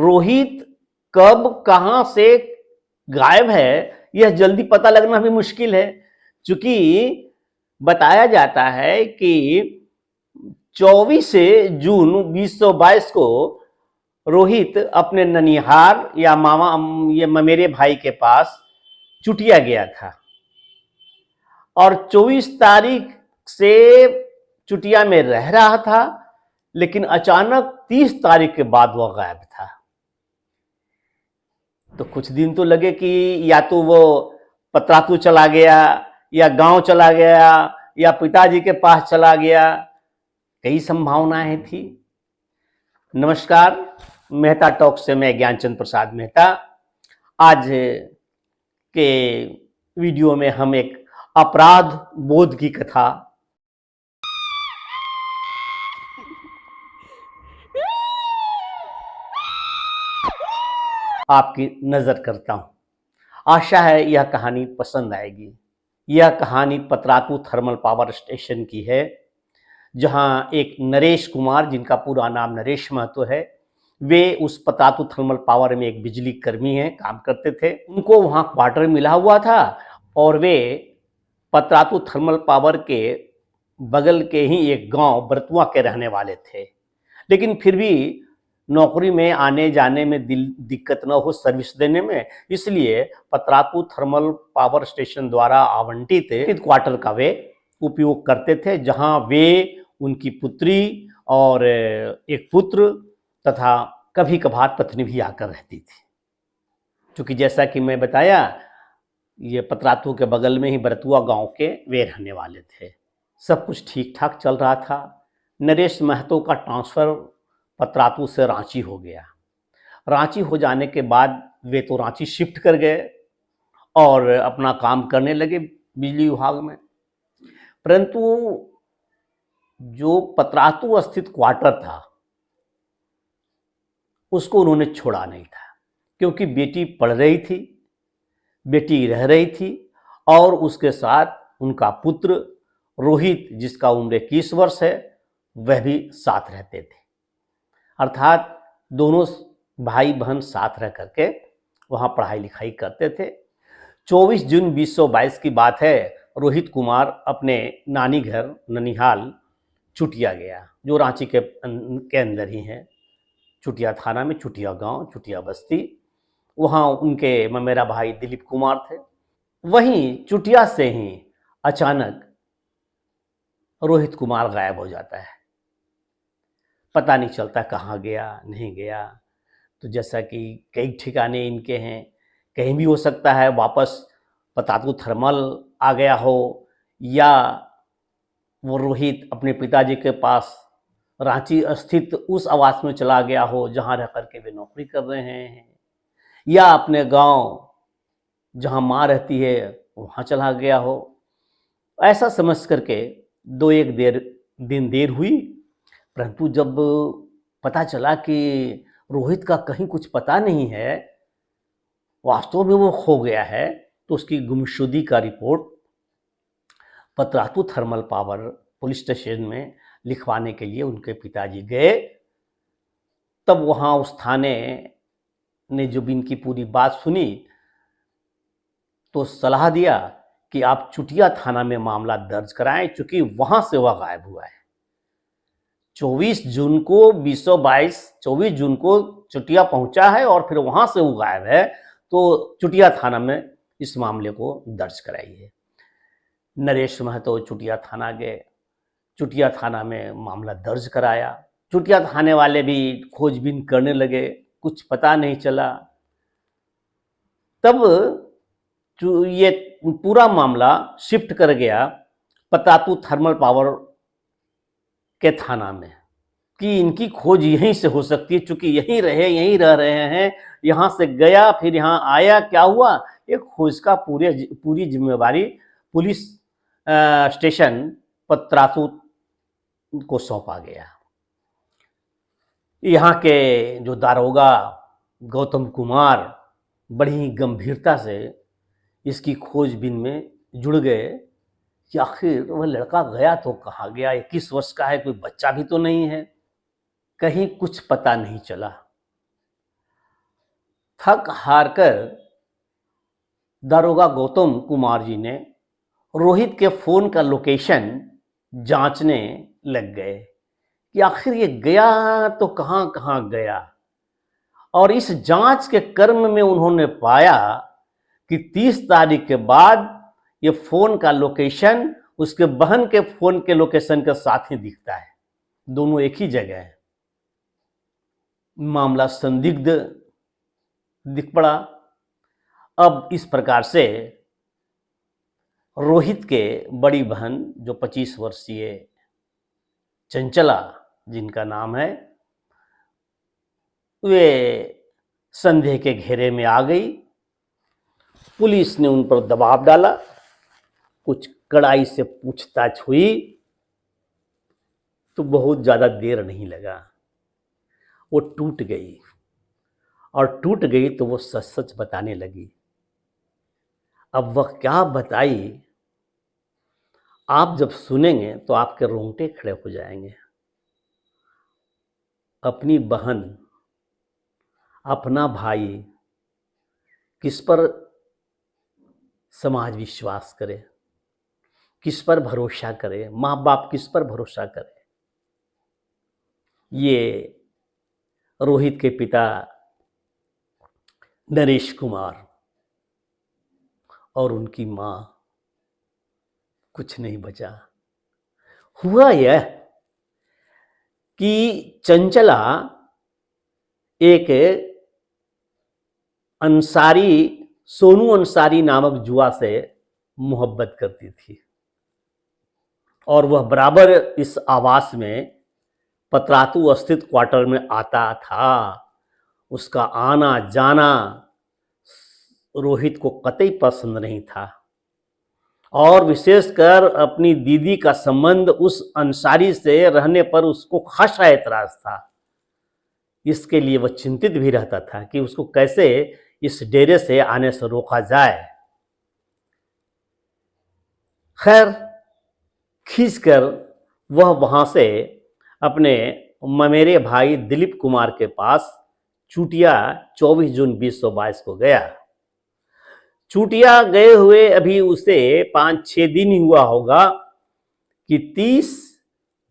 रोहित कब कहां से गायब है यह जल्दी पता लगना भी मुश्किल है, क्योंकि बताया जाता है कि 24 जून 2022 को रोहित अपने ननिहाल या मामा या मेरे भाई के पास चुटिया गया था और 24 तारीख से चुटिया में रह रहा था, लेकिन अचानक 30 तारीख के बाद वह गायब था। तो कुछ दिन तो लगे कि या तो वो पतरातू चला गया या गांव चला गया या पिताजी के पास चला गया, कई संभावनाएं थी। नमस्कार, मेहता टॉक से मैं ज्ञानचंद प्रसाद मेहता। आज के वीडियो में हम एक अपराध बोध की कथा आपकी नजर करता हूं। आशा है यह कहानी पसंद आएगी। यह कहानी पतरातू थर्मल पावर स्टेशन की है, जहां एक नरेश कुमार, जिनका पूरा नाम नरेश महतो है, वे उस पतरातू थर्मल पावर में एक बिजली कर्मी हैं, काम करते थे। उनको वहां क्वार्टर मिला हुआ था और वे पतरातू थर्मल पावर के बगल के ही एक गांव बरतुआ के रहने वाले थे। लेकिन फिर भी नौकरी में आने जाने में दिक्कत न हो, सर्विस देने में, इसलिए पतरातू थर्मल पावर स्टेशन द्वारा आवंटित क्वार्टर का वे उपयोग करते थे, जहां वे, उनकी पुत्री और एक पुत्र तथा कभी कभार पत्नी भी आकर रहती थी। क्योंकि जैसा कि मैं बताया, ये पतरातू के बगल में ही बरतुआ गांव के वे रहने वाले थे। सब कुछ ठीक ठाक चल रहा था। नरेश महतो का ट्रांसफर पतरातू से रांची हो गया। रांची हो जाने के बाद वे तो रांची शिफ्ट कर गए और अपना काम करने लगे बिजली विभाग में। परंतु जो पतरातू स्थित क्वार्टर था उसको उन्होंने छोड़ा नहीं था, क्योंकि बेटी पढ़ रही थी, बेटी रह रही थी और उसके साथ उनका पुत्र रोहित, जिसका उम्र 21 वर्ष है, वह भी साथ रहते थे। अर्थात दोनों भाई बहन साथ रह करके वहां पढ़ाई लिखाई करते थे। 24 जून 2022 की बात है। रोहित कुमार अपने नानी घर ननिहाल चुटिया गया, जो रांची के अंदर ही है, चुटिया थाना में, चुटिया गांव, चुटिया बस्ती। वहां उनके मेरा भाई दिलीप कुमार थे। वहीं चुटिया से ही अचानक रोहित कुमार गायब हो जाता है। पता नहीं चलता कहाँ गया, नहीं गया। तो जैसा कि कई ठिकाने इनके हैं, कहीं भी हो सकता है वापस पतरातू थर्मल आ गया हो, या वो रोहित अपने पिताजी के पास रांची स्थित उस आवास में चला गया हो जहां रह करके वे नौकरी कर रहे हैं, या अपने गांव जहां माँ रहती है वहां चला गया हो। ऐसा समझ करके दो एक दिन देर हुई। परंतु जब पता चला कि रोहित का कहीं कुछ पता नहीं है, वास्तव में वो खो गया है, तो उसकी गुमशुदगी का report Patratu thermal power police station में लिखवाने के लिए उनके पिताजी गए। तब वहां उस थाने ने जब इनकी पूरी बात सुनी तो सलाह दिया कि आप चुटिया थाना में मामला दर्ज कराएं, क्योंकि वहां से वह गायब हुआ है। 24 जून को 24 जून को चुटिया पहुंचा है और फिर वहां से वो गायब है, तो चुटिया थाना में इस मामले को दर्ज कराइए। नरेश महतो चुटिया थाना गए, चुटिया थाना में मामला दर्ज कराया। चुटिया थाने वाले भी खोजबीन करने लगे, कुछ पता नहीं चला। तब ये पूरा मामला शिफ्ट कर गया पतरातू थर्मल पावर के थाना में, कि इनकी खोज यहीं से हो सकती है, क्योंकि यहीं रह रहे हैं। यहाँ से गया, फिर यहाँ आया, क्या हुआ, एक खोज का पूरी जिम्मेवारी पुलिस स्टेशन पतरातू को सौंपा गया। यहाँ के जो दारोगा गौतम कुमार बड़ी ही गंभीरता से इसकी खोजबीन में जुड़ गए कि आखिर वह लड़का गया तो कहाँ गया, 21 वर्ष का है, कोई बच्चा भी तो नहीं है, कहीं कुछ पता नहीं चला। थक हार कर दारोगा गौतम कुमार जी ने रोहित के फोन का लोकेशन जांचने लग गए कि आखिर ये गया तो कहां कहां गया। और इस जांच के क्रम में उन्होंने पाया कि 30 तारीख के बाद ये फोन का लोकेशन उसके बहन के फोन के लोकेशन के साथ ही दिखता है, दोनों एक ही जगह है। मामला संदिग्ध दिख पड़ा। अब इस प्रकार से रोहित के बड़ी बहन जो 25 वर्षीय चंचला जिनका नाम है, वे संदेह के घेरे में आ गई। पुलिस ने उन पर दबाव डाला, कुछ कड़ाई से पूछताछ हुई तो बहुत ज्यादा देर नहीं लगा, वो टूट गई। और टूट गई तो वो सच सच बताने लगी। अब वह क्या बताई, आप जब सुनेंगे तो आपके रोंगटे खड़े हो जाएंगे। अपनी बहन, अपना भाई, किस पर समाज विश्वास करे, किस पर भरोसा करे, माँ बाप किस पर भरोसा करे। ये रोहित के पिता नरेश कुमार और उनकी मां, कुछ नहीं बचा। हुआ यह कि चंचला एक अंसारी, सोनू अंसारी नामक जुआ से मोहब्बत करती थी और वह बराबर इस आवास में पतरातू स्थित क्वार्टर में आता था। उसका आना जाना रोहित को कतई पसंद नहीं था और विशेषकर अपनी दीदी का संबंध उस अंसारी से रहने पर उसको खासा ऐतराज था। इसके लिए वह चिंतित भी रहता था कि उसको कैसे इस डेरे से आने से रोका जाए। खैर, खींचकर वह वहां से अपने ममेरे भाई दिलीप कुमार के पास चूटिया 24 जून 2022 को गया। चूटिया गए हुए अभी उसे 5-6 दिन ही हुआ होगा कि 30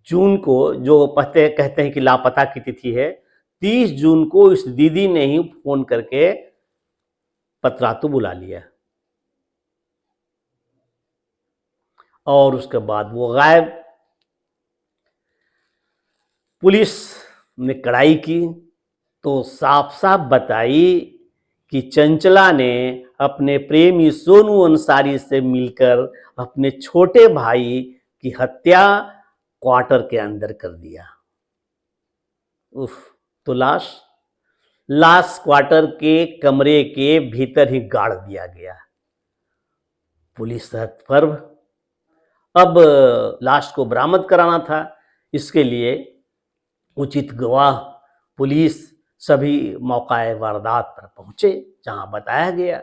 जून को, जो कहते हैं कि लापता की तिथि है, 30 जून को इस दीदी ने ही फोन करके पतरातू बुला लिया और उसके बाद वो गायब। पुलिस ने कड़ाई की तो साफ साफ बताई कि चंचला ने अपने प्रेमी सोनू अंसारी से मिलकर अपने छोटे भाई की हत्या क्वार्टर के अंदर कर दिया। उफ, तो लाश क्वार्टर के कमरे के भीतर ही गाड़ दिया गया। पुलिस तत्पर। अब लाश को बरामद कराना था, इसके लिए उचित गवाह, पुलिस सभी मौका वारदात पर पहुंचे जहां बताया गया।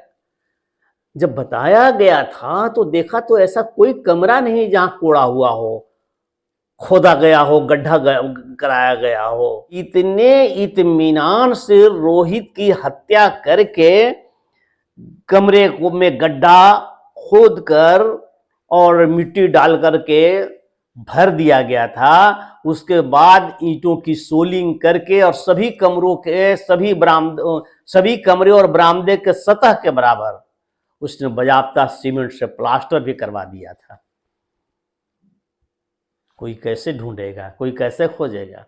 जब बताया गया था तो देखा तो ऐसा कोई कमरा नहीं जहां कोड़ा हुआ हो, खोदा गया हो, गड्ढा कराया गया हो। इतने इत्मीनान से रोहित की हत्या करके कमरे में गड्ढा खोद कर और मिट्टी डाल करके भर दिया गया था। उसके बाद ईंटों की सोलिंग करके और सभी कमरों के सभी कमरे और बरामदे के सतह के बराबर उसने बाजाबता सीमेंट से प्लास्टर भी करवा दिया था। कोई कैसे ढूंढेगा, कोई कैसे खोजेगा।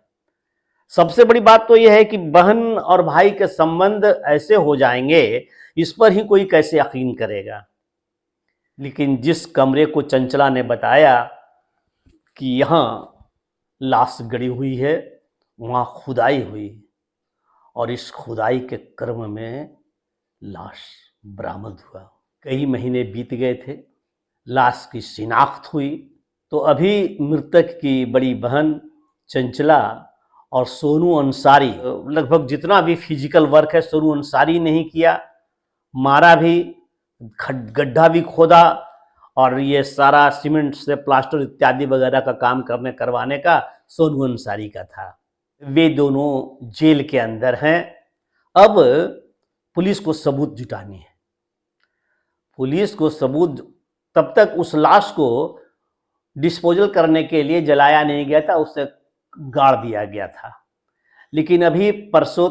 सबसे बड़ी बात तो यह है कि बहन और भाई के संबंध ऐसे हो जाएंगे, इस पर ही कोई कैसे यकीन करेगा। लेकिन जिस कमरे को चंचला ने बताया कि यहाँ लाश गड़ी हुई है, वहाँ खुदाई हुई और इस खुदाई के क्रम में लाश बरामद हुआ। कई महीने बीत गए थे, लाश की शिनाख्त हुई तो अभी मृतक की बड़ी बहन चंचला और सोनू अंसारी, लगभग जितना भी फिजिकल वर्क है सोनू अंसारी ने ही किया। मारा भी, गड्ढा भी खोदा और ये सारा सीमेंट से प्लास्टर इत्यादि वगैरह का काम करवाने का सोनू अंसारी का था। वे दोनों जेल के अंदर हैं। अब पुलिस को सबूत जुटानी है। पुलिस को सबूत, तब तक उस लाश को डिस्पोजल करने के लिए जलाया नहीं गया था, उसे गाड़ दिया गया था। लेकिन अभी परसों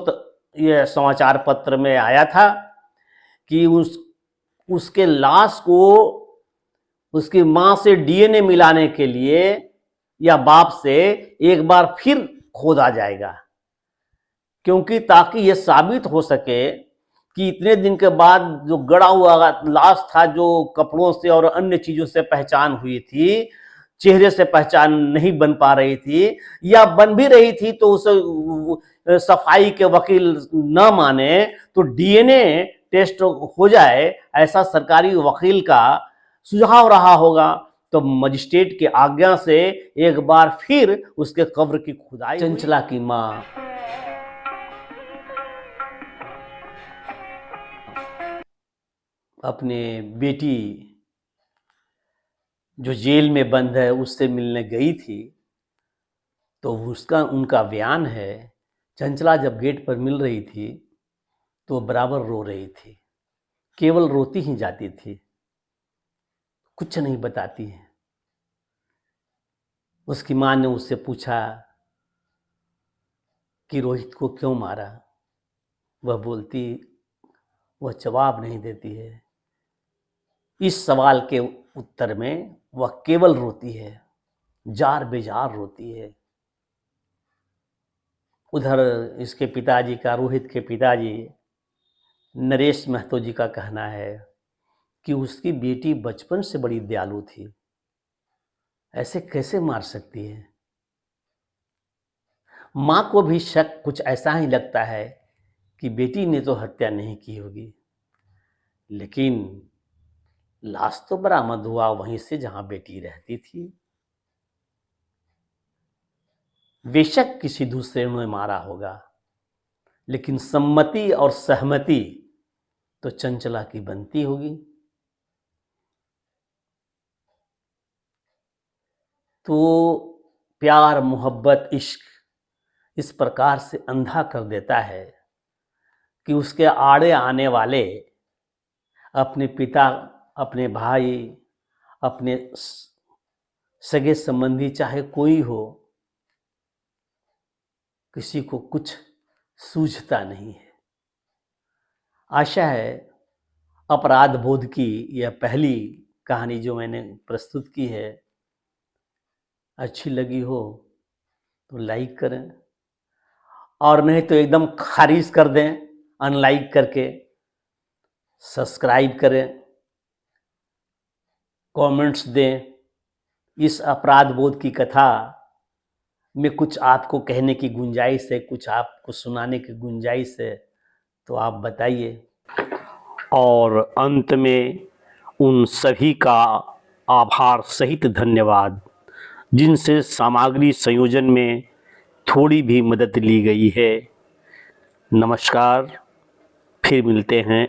ये समाचार पत्र में आया था कि उसके लाश को उसकी मां से डीएनए मिलाने के लिए या बाप से एक बार फिर खोदा जाएगा, क्योंकि ताकि यह साबित हो सके कि इतने दिन के बाद जो गड़ा हुआ लाश था, जो कपड़ों से और अन्य चीजों से पहचान हुई थी, चेहरे से पहचान नहीं बन पा रही थी, या बन भी रही थी तो उसे सफाई के वकील न माने तो डीएनए टेस्ट हो जाए, ऐसा सरकारी वकील का सुझाव रहा होगा। तो मजिस्ट्रेट की आज्ञा से एक बार फिर उसके कब्र की खुदाई। चंचला की मां अपने बेटी जो जेल में बंद है उससे मिलने गई थी, तो उनका बयान है, चंचला जब गेट पर मिल रही थी तो बराबर रो रही थी, केवल रोती ही जाती थी, कुछ नहीं बताती है। उसकी मां ने उससे पूछा कि रोहित को क्यों मारा, वह जवाब नहीं देती है। इस सवाल के उत्तर में वह केवल रोती है, जार बेजार रोती है। उधर इसके पिताजी का, रोहित के पिताजी नरेश महतो जी का कहना है कि उसकी बेटी बचपन से बड़ी दयालु थी, ऐसे कैसे मार सकती है। मां को भी शक कुछ ऐसा ही लगता है कि बेटी ने तो हत्या नहीं की होगी, लेकिन लाश तो बरामद हुआ वहीं से जहां बेटी रहती थी। बेशक किसी दूसरे ने मारा होगा, लेकिन सम्मति और सहमति तो चंचला की बनती होगी। तो प्यार, मोहब्बत, इश्क इस प्रकार से अंधा कर देता है कि उसके आड़े आने वाले अपने पिता, अपने भाई, अपने सगे संबंधी, चाहे कोई हो, किसी को कुछ सूझता नहीं है। आशा है अपराध बोध की यह पहली कहानी जो मैंने प्रस्तुत की है अच्छी लगी हो तो लाइक करें, और नहीं तो एकदम खारिज कर दें अनलाइक करके। सब्सक्राइब करें, कमेंट्स दें। इस अपराध बोध की कथा में कुछ आपको कहने की गुंजाइश है, कुछ आपको सुनाने की गुंजाइश है, तो आप बताइए। और अंत में उन सभी का आभार सहित धन्यवाद जिनसे सामग्री संयोजन में थोड़ी भी मदद ली गई है। नमस्कार, फिर मिलते हैं।